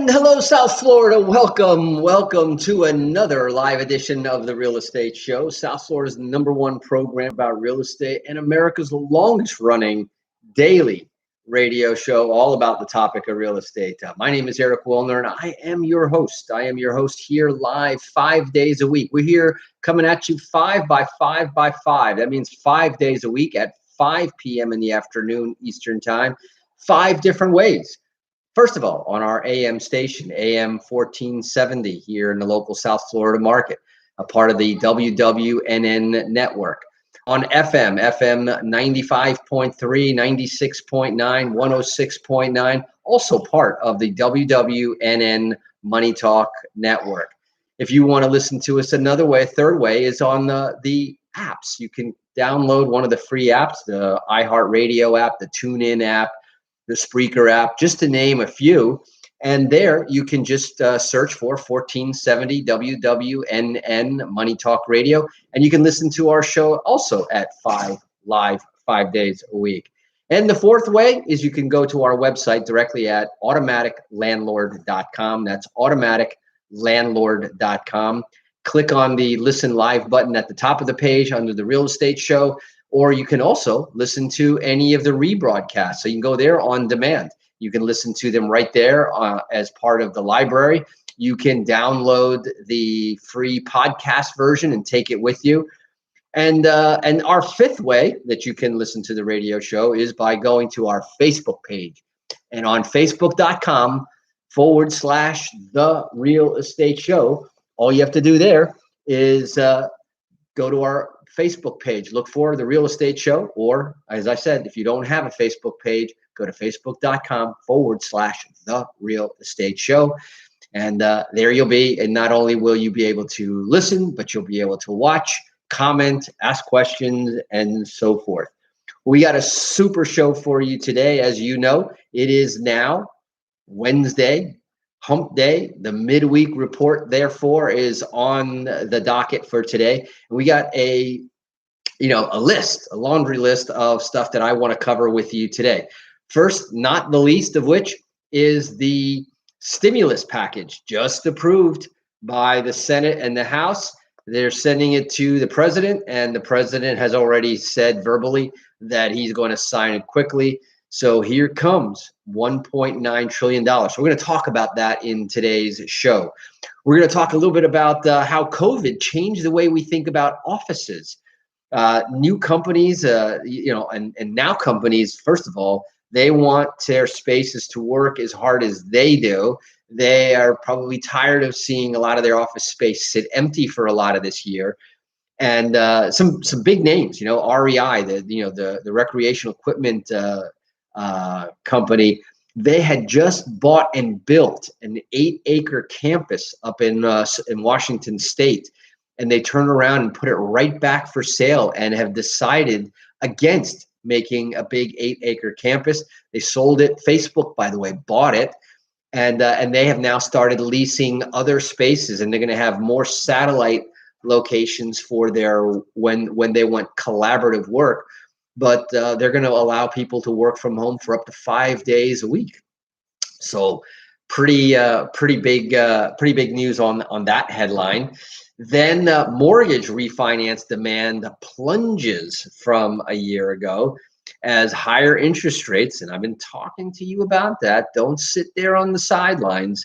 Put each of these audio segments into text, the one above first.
And hello, South Florida. Welcome to another live edition of the Real Estate Show. South Florida's #1 program about real estate and America's longest running daily radio show all about the topic of real estate. My name is Eric Willner, and I am your host. I am your host here live 5 days a week. We're here coming at you 5 by 5 by 5. That means 5 days a week at 5 p.m. in the afternoon Eastern Time, 5 different ways. First of all, on our AM station, AM 1470 here in the local South Florida market, a part of the WWNN network. On FM 95.3, 96.9, 106.9, also part of the WWNN Money Talk network. If you want to listen to us another way, a third way is on the apps. You can download one of the free apps, the iHeartRadio app, the TuneIn app, the Spreaker app, just to name a few. And there you can just search for 1470 WWNN Money Talk Radio. And you can listen to our show also at 5 days a week. And the fourth way is you can go to our website directly at automaticlandlord.com. That's automaticlandlord.com. Click on the Listen Live button at the top of the page under the Real Estate Show. Or you can also listen to any of the rebroadcasts. So you can go there on demand. You can listen to them right there as part of the library. You can download the free podcast version and take it with you. And our fifth way that you can listen to the radio show is by going to our Facebook page. And on Facebook.com/The Real Estate Show, all you have to do there is go to our Facebook page, look for The Real Estate Show, or as I said, if you don't have a Facebook page, go to Facebook.com/The Real Estate Show. And there you'll be. And not only will you be able to listen, but you'll be able to watch, comment, ask questions, and so forth. We got a super show for you today. As you know, it is now Wednesday, Hump Day. The midweek report, therefore, is on the docket for today. And we got a laundry list of stuff that I want to cover with you today. First, not the least of which, is the stimulus package just approved by the Senate and the House. They're sending it to the president, and the president has already said verbally that he's going to sign it quickly. So here comes $1.9 trillion. So we're going to talk about that in today's show. We're going to talk a little bit about how COVID changed the way we think about offices. New companies, and now companies, first of all, they want their spaces to work as hard as they do. They are probably tired of seeing a lot of their office space sit empty for a lot of this year. And some big names, REI, the recreational equipment company, they had just bought and built an 8-acre campus up in Washington State, and they turned around and put it right back for sale and have decided against making a big 8-acre campus. They sold it. Facebook, by the way, bought it, and they have now started leasing other spaces, and they're going to have more satellite locations for their when they want collaborative work. But they're going to allow people to work from home for up to 5 days a week. So pretty big news on that headline. Then mortgage refinance demand plunges from a year ago as higher interest rates, and I've been talking to you about that. Don't sit there on the sidelines.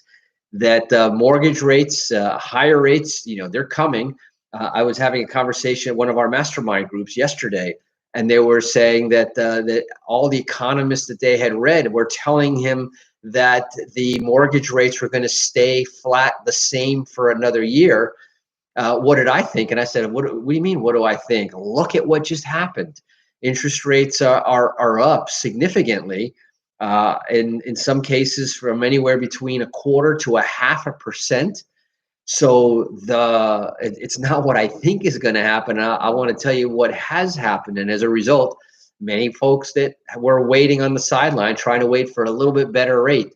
That mortgage rates, higher rates, they're coming. I was having a conversation at one of our mastermind groups yesterday, and they were saying that all the economists that they had read were telling him that the mortgage rates were going to stay flat, the same for another year. What did I think? And I said, what do you mean, what do I think? Look at what just happened. Interest rates are up significantly, in some cases from anywhere between 1/4 to 0.5%. So it's not what I think is going to happen. I want to tell you what has happened. And as a result, many folks that were waiting on the sideline, trying to wait for a little bit better rate,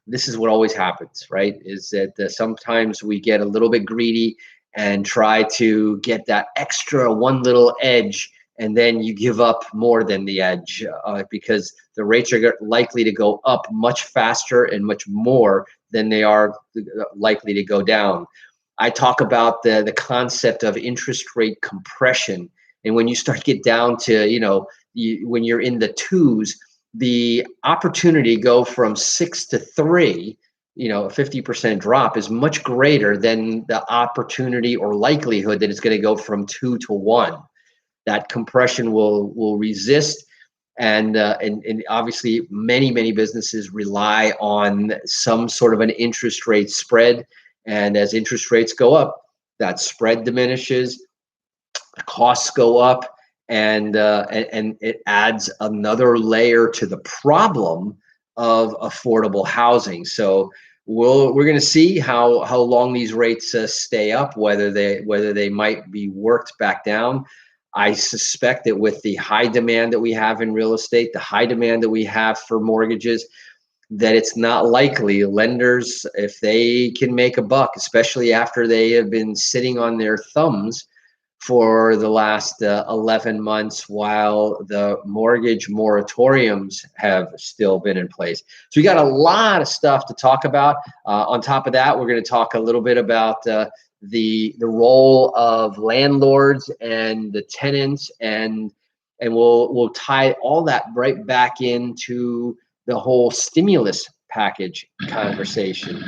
this is what always happens, right? Is that sometimes we get a little bit greedy and try to get that extra one little edge, and then you give up more than the edge because the rates are likely to go up much faster and much more than they are likely to go down. I talk about the concept of interest rate compression. And when you start to get down to, when you're in the twos, the opportunity to go from 6 to 3, a 50% drop is much greater than the opportunity or likelihood that it's going to go from 2 to 1. That compression will resist. And obviously many businesses rely on some sort of an interest rate spread. And as interest rates go up, that spread diminishes, costs go up, and it adds another layer to the problem of affordable housing. So we're going to see how long these rates stay up, whether they might be worked back down. I suspect that with the high demand that we have in real estate, the high demand that we have for mortgages, that it's not likely lenders, if they can make a buck, especially after they have been sitting on their thumbs for the last 11 months while the mortgage moratoriums have still been in place. So we got a lot of stuff to talk about. On top of that, we're going to talk a little bit about the role of landlords and the tenants, and we'll tie all that right back into the whole stimulus package conversation.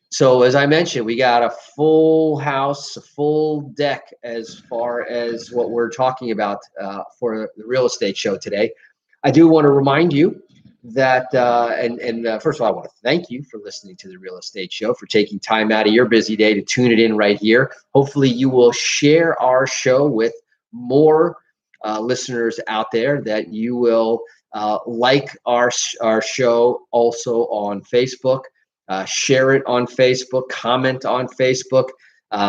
So as I mentioned, we got a full house, a full deck as far as what we're talking about for the real estate show today. I do want to remind you that, first of all, I want to thank you for listening to the real estate show, for taking time out of your busy day to tune it in right here. Hopefully you will share our show with more listeners out there, that you will like our show also on Facebook. Share it on Facebook, comment on Facebook,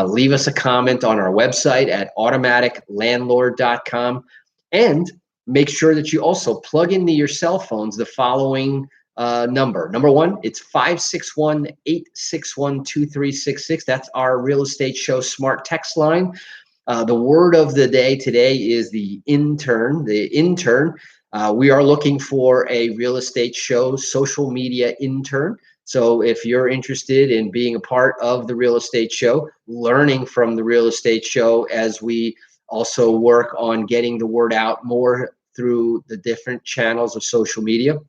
leave us a comment on our website at automaticlandlord.com, and make sure that you also plug into your cell phones the following number. Number one, it's 561-861-2366. That's our real estate show smart text line. The word of the day today is the intern. We are looking for a real estate show social media intern. So if you're interested in being a part of the real estate show, learning from the real estate show as we also work on getting the word out more through the different channels of social media,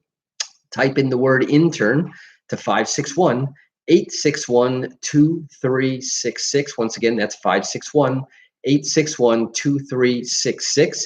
type in the word intern to 561-861-2366. Once again, that's 561-861-2366.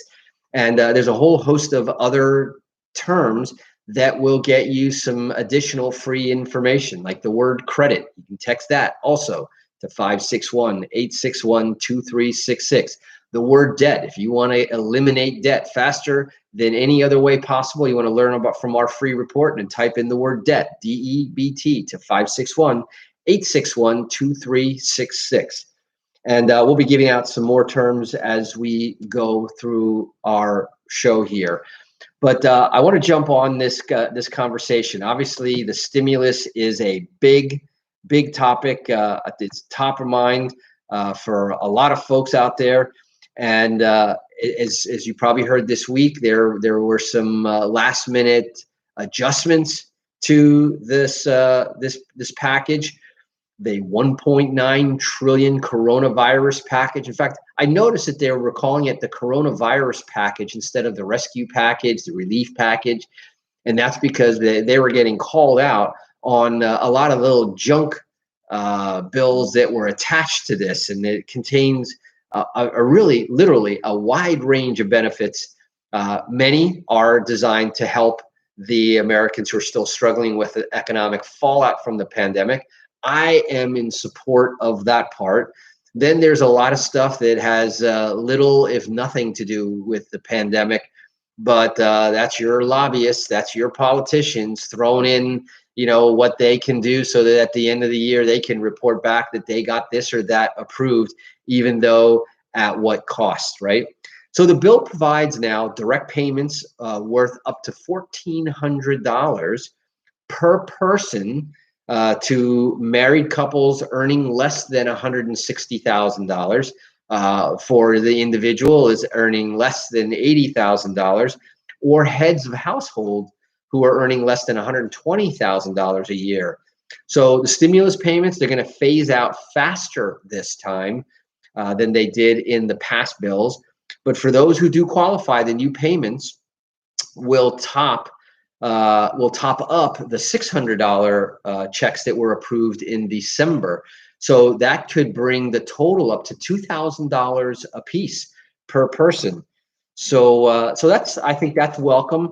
And there's a whole host of other terms that will get you some additional free information, like the word credit. You can text that also to 561-861-2366. The word debt, if you want to eliminate debt faster than any other way possible, you want to learn about from our free report, and type in the word debt, DEBT, to 561-861-2366. And we'll be giving out some more terms as we go through our show here. But I want to jump on this conversation. Obviously, the stimulus is a big topic. It's top of mind for a lot of folks out there. And as you probably heard this week, there were some last minute adjustments to this package. The 1.9 trillion coronavirus package. In fact, I noticed that they were calling it the coronavirus package instead of the rescue package, the relief package. And that's because they were getting called out on a lot of little junk bills that were attached to this. And it contains a really, literally a wide range of benefits. Many are designed to help the Americans who are still struggling with the economic fallout from the pandemic. I am in support of that part. Then there's a lot of stuff that has little, if nothing, to do with the pandemic. But that's your lobbyists, that's your politicians throwing in, what they can do so that at the end of the year they can report back that they got this or that approved, even though at what cost, right? So the bill provides now direct payments worth up to $1,400 per person to married couples earning less than $160,000. For the individual is earning less than $80,000, or heads of household who are earning less than $120,000 a year. So the stimulus payments, they're going to phase out faster this time than they did in the past bills. But for those who do qualify, the new payments will top up the $600 checks that were approved in December. So that could bring the total up to $2,000 a piece per person. So I think that's welcome.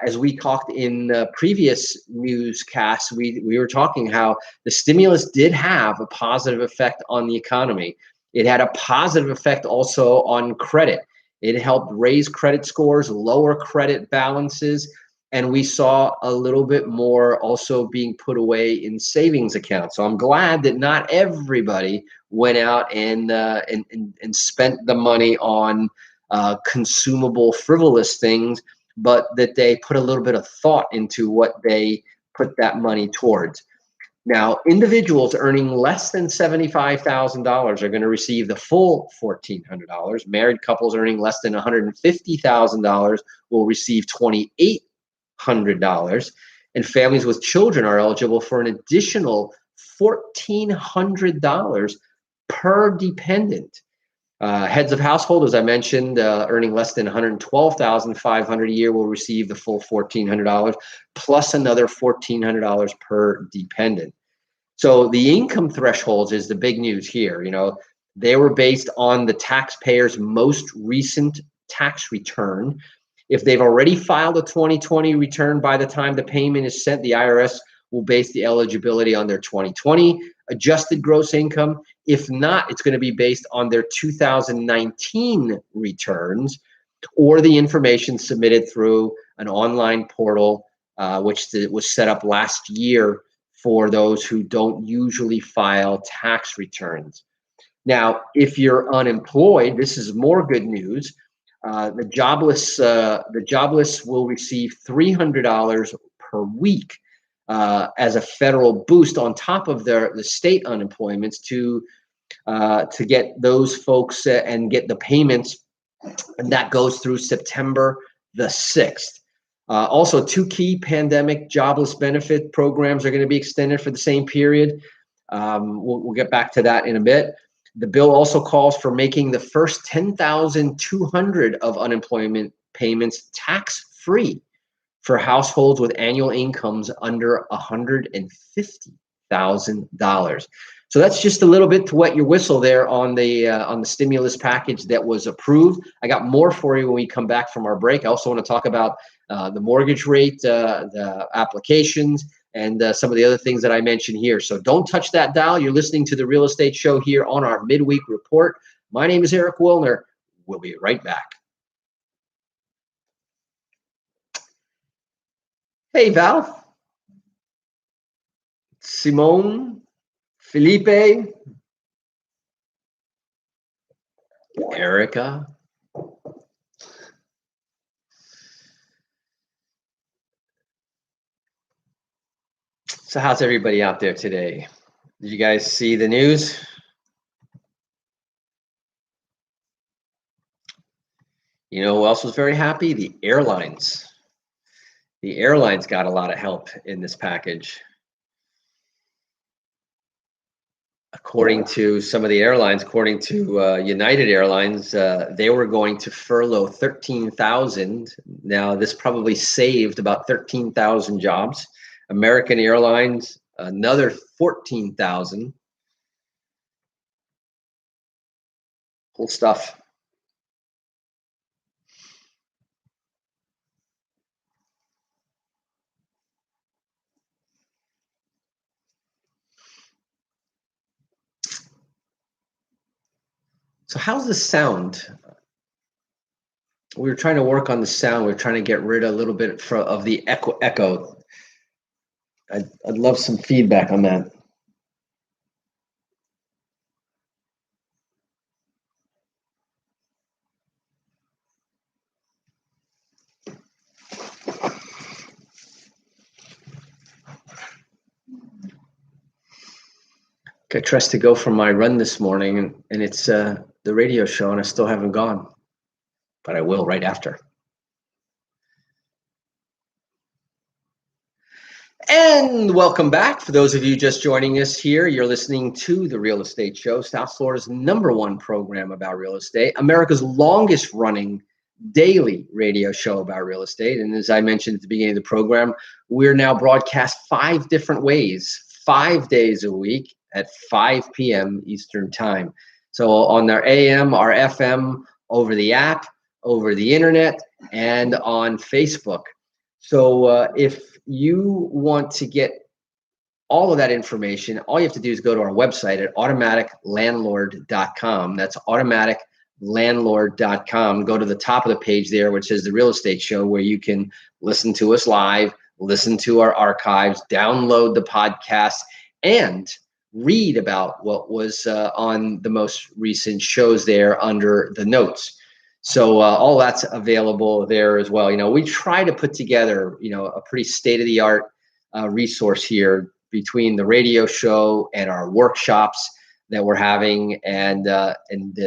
As we talked in the previous newscasts, we were talking how the stimulus did have a positive effect on the economy. It had a positive effect also on credit. It helped raise credit scores, lower credit balances, and we saw a little bit more also being put away in savings accounts. So I'm glad that not everybody went out and spent the money on consumable, frivolous things, but that they put a little bit of thought into what they put that money towards. Now, individuals earning less than $75,000 are going to receive the full $1,400. Married couples earning less than $150,000 will receive $2,800. And families with children are eligible for an additional $1,400 per dependent. Heads of household, as I mentioned, earning less than $112,500 a year will receive the full $1,400 plus another $1,400 per dependent. So the income thresholds is the big news here. You know, they were based on the taxpayer's most recent tax return. If they've already filed a 2020 return by the time the payment is sent, the IRS will base the eligibility on their 2020 adjusted gross income. If not, it's going to be based on their 2019 returns or the information submitted through an online portal, which was set up last year for those who don't usually file tax returns. Now, if you're unemployed, this is more good news. The jobless will receive $300 per week as a federal boost on top of the state unemployments to get those folks and get the payments, and that goes through September the 6th. Also, two key pandemic jobless benefit programs are going to be extended for the same period. We'll get back to that in a bit. The bill also calls for making the first $10,200 of unemployment payments tax-free for households with annual incomes under $150,000. So that's just a little bit to wet your whistle there on the stimulus package that was approved. I got more for you when we come back from our break. I also want to talk about the mortgage rate, the applications, and some of the other things that I mentioned here. So don't touch that dial. You're listening to the Real Estate Show here on our midweek report. My name is Eric Willner. We'll be right back. Hey, Val. Simone. Felipe. Erica. So how's everybody out there today? Did you guys see the news? You know who else was very happy? The airlines. The airlines got a lot of help in this package. According to some of the airlines, according to United Airlines, they were going to furlough 13,000. Now, this probably saved about 13,000 jobs. American Airlines, another 14,000. Cool stuff. So how's the sound? We were trying to work on the sound. We are trying to get rid of a little bit of the echo. I'd love some feedback on that. Got dressed to go for my run this morning, and it's the radio show, and I still haven't gone, but I will right after. And welcome back. For those of you just joining us here, you're listening to The Real Estate Show, South Florida's #1 program about real estate, America's longest running daily radio show about real estate. And as I mentioned at the beginning of the program, we're now broadcast 5 different ways, 5 days a week at 5 p.m. Eastern Time. So on our AM, our FM, over the app, over the internet, and on Facebook. So if you want to get all of that information, all you have to do is go to our website at automaticlandlord.com. That's automaticlandlord.com. Go to the top of the page there, which says The Real Estate Show, where you can listen to us live, listen to our archives, download the podcast, and read about what was on the most recent shows there under the notes. So all that's available there as well. We try to put together, a pretty state-of-the-art resource here between the radio show and our workshops that we're having. And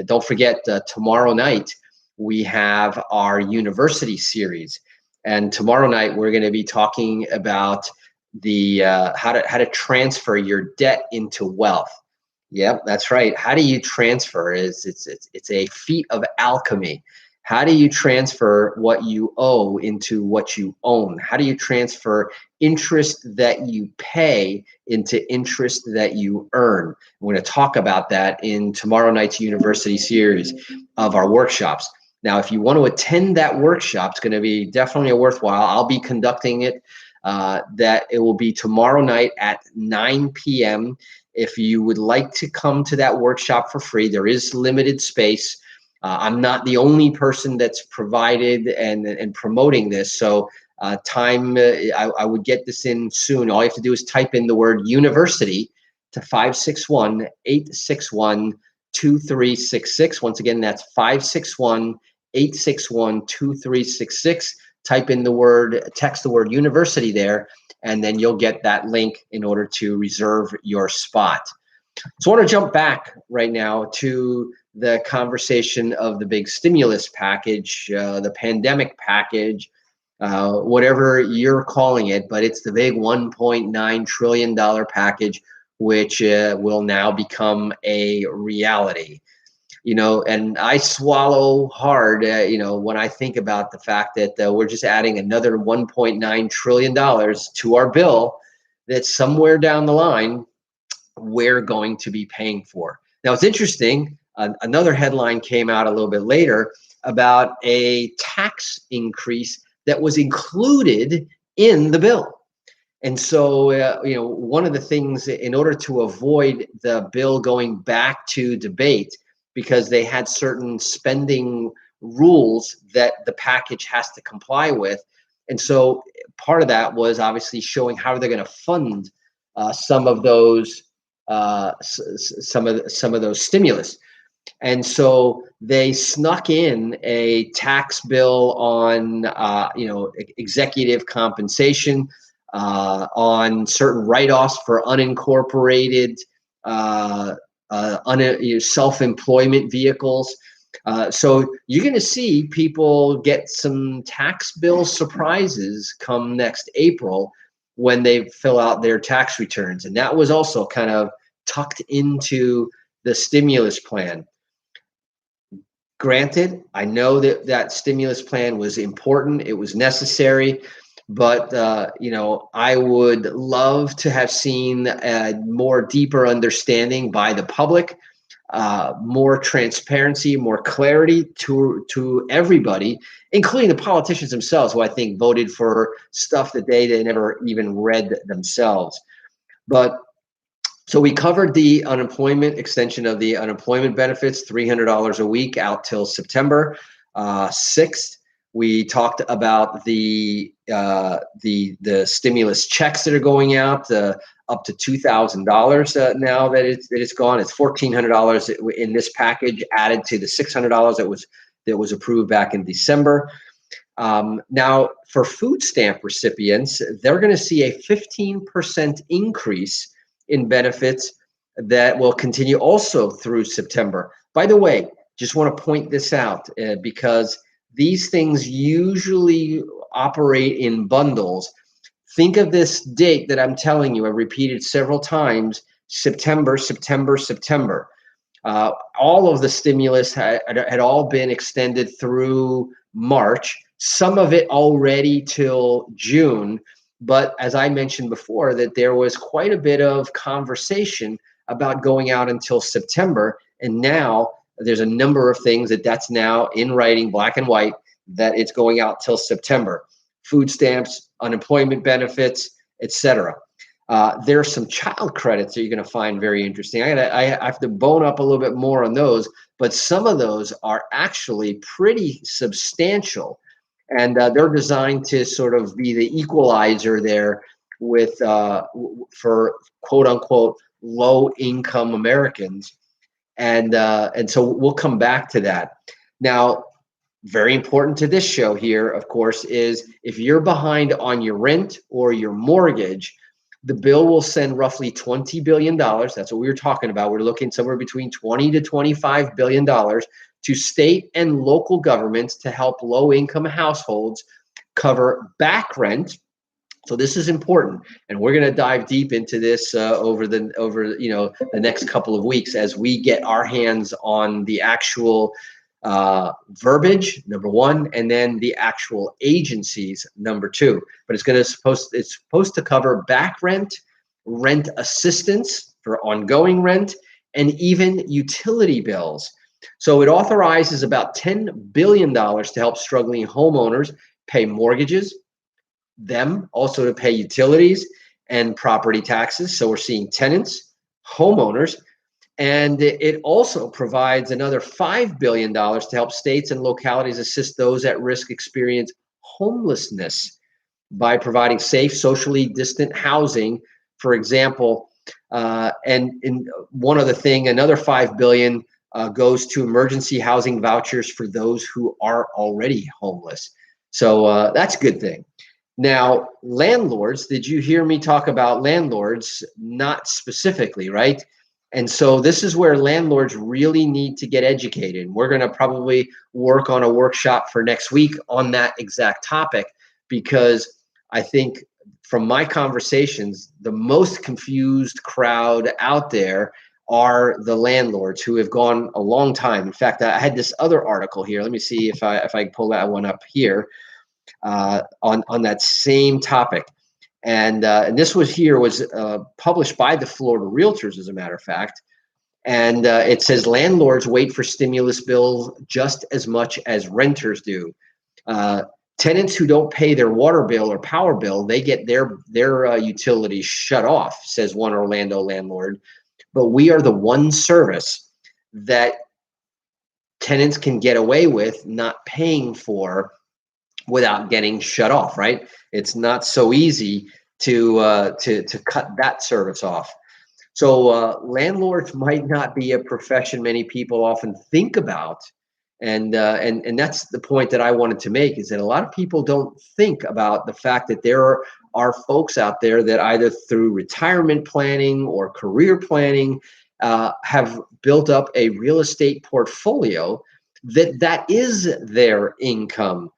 don't forget, tomorrow night we have our university series. And tomorrow night we're going to be talking about the how to transfer your debt into wealth. Yep, that's right. How do you transfer? It's a feat of alchemy. How do you transfer what you owe into what you own? How do you transfer interest that you pay into interest that you earn? We're going to talk about that in tomorrow night's university series of our workshops. Now, if you want to attend that workshop, it's going to be definitely a worthwhile. I'll be conducting it. That it will be tomorrow night at 9 p.m. If you would like to come to that workshop for free, there is limited space. I'm not the only person that's provided and promoting this. So I would get this in soon. All you have to do is type in the word university to 561-861-2366. Once again, that's 561-861-2366. Type in text the word university there, and then you'll get that link in order to reserve your spot. So I want to jump back right now to the conversation of the big stimulus package, the pandemic package, whatever you're calling it, but it's the big $1.9 trillion package, which will now become a reality. And I swallow hard, when I think about the fact that we're just adding another $1.9 trillion to our bill that somewhere down the line we're going to be paying for. Now, it's interesting. Another headline came out a little bit later about a tax increase that was included in the bill. And so, one of the things, in order to avoid the bill going back to debate, because they had certain spending rules that the package has to comply with. And so part of that was obviously showing how they're going to fund some of those stimulus. And so they snuck in a tax bill on executive compensation, on certain write-offs for unincorporated self-employment vehicles. So you're going to see people get some tax bill surprises come next April when they fill out their tax returns. And that was also kind of tucked into the stimulus plan. Granted, I know that stimulus plan was important. It was necessary. But, I would love to have seen a more deeper understanding by the public, more transparency, more clarity to everybody, including the politicians themselves, who I think voted for stuff that they never even read themselves. But so we covered the unemployment extension of the unemployment benefits, $300 a week out till September 6th. We talked about the stimulus checks that are going out, up to $2,000 now that it's gone. It's $1,400 in this package, added to the $600 that was approved back in December. Now, for food stamp recipients, they're going to see a 15% increase in benefits that will continue also through September. By the way, just want to point this out because these things usually operate in bundles. Think of this date that I'm telling you, I repeated several times, September, September, September. All of the stimulus had all been extended through March, some of it already till June. But as I mentioned before, that there was quite a bit of conversation about going out until September. And now there's a number of things that's now in writing, black and white, that it's going out till September. Food stamps, unemployment benefits, etc. There are some child credits that you're going to find very interesting. I have to bone up a little bit more on those, but some of those are actually pretty substantial, and they're designed to sort of be the equalizer there with for quote unquote low income Americans, and so we'll come back to that. Now, very important to this show here, of course, is if you're behind on your rent or your mortgage, the bill will send roughly $20 billion. That's what we were talking about. We're looking somewhere between $20 to $25 billion to state and local governments to help low-income households cover back rent. So this is important, and we're going to dive deep into this over the next couple of weeks as we get our hands on the actual verbiage, number one, and then the actual agencies, number two. But it's supposed to cover back rent, rent assistance for ongoing rent, and even utility bills. So it authorizes about $10 billion to help struggling homeowners pay mortgages, them also to pay utilities and property taxes. So we're seeing tenants, homeowners, and it also provides another $5 billion to help states and localities assist those at risk experience homelessness by providing safe, socially distant housing, for example. And in one other thing, another $5 billion goes to emergency housing vouchers for those who are already homeless. So that's a good thing. Now, landlords, did you hear me talk about landlords? Not specifically, right? And so this is where landlords really need to get educated. We're going to probably work on a workshop for next week on that exact topic, because I think from my conversations, the most confused crowd out there are the landlords who have gone a long time. In fact, I had this other article here. Let me see if I can pull that one up here on that same topic. And this was published by the Florida Realtors, as a matter of fact. And it says landlords wait for stimulus bills just as much as renters do. Tenants who don't pay their water bill or power bill, they get their utilities shut off, says one Orlando landlord. But we are the one service that tenants can get away with not paying for without getting shut off, right? It's not so easy to cut that service off. So landlords might not be a profession many people often think about, and that's the point that I wanted to make, is that a lot of people don't think about the fact that there are folks out there that either through retirement planning or career planning have built up a real estate portfolio that is their income.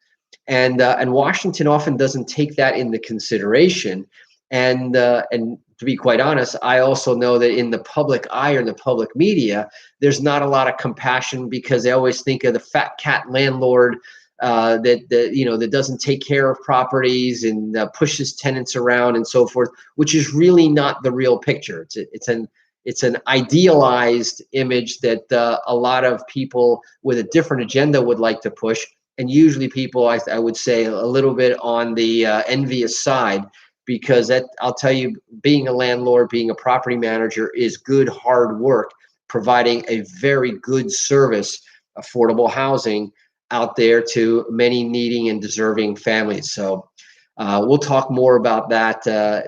And Washington often doesn't take that into consideration. And to be quite honest, I also know that in the public eye or in the public media, there's not a lot of compassion, because they always think of the fat cat landlord that doesn't take care of properties and pushes tenants around and so forth, which is really not the real picture. It's an idealized image that a lot of people with a different agenda would like to push. And usually people, I would say, a little bit on the envious side, because I'll tell you, being a landlord, being a property manager is good, hard work, providing a very good service, affordable housing out there to many needing and deserving families. So we'll talk more about that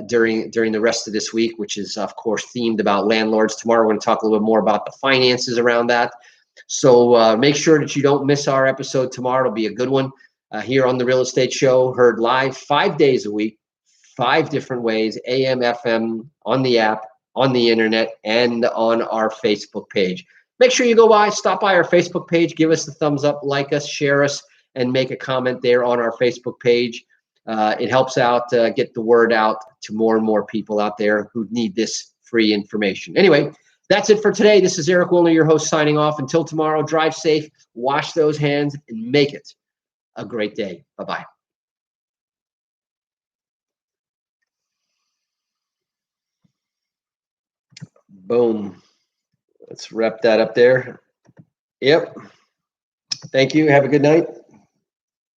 during the rest of this week, which is, of course, themed about landlords. Tomorrow, we're going to talk a little bit more about the finances around that. So make sure that you don't miss our episode tomorrow. It'll be a good one here on the Real Estate Show, heard live 5 days a week, 5 different ways, AM, FM, on the app, on the internet, and on our Facebook page. Make sure you stop by our Facebook page, give us the thumbs up, like us, share us, and make a comment there on our Facebook page. It helps out get the word out to more and more people out there who need this free information. Anyway, that's it for today. This is Eric Willner, your host, signing off. Until tomorrow, drive safe, wash those hands, and make it a great day. Bye-bye. Boom. Let's wrap that up there. Yep. Thank you. Have a good night.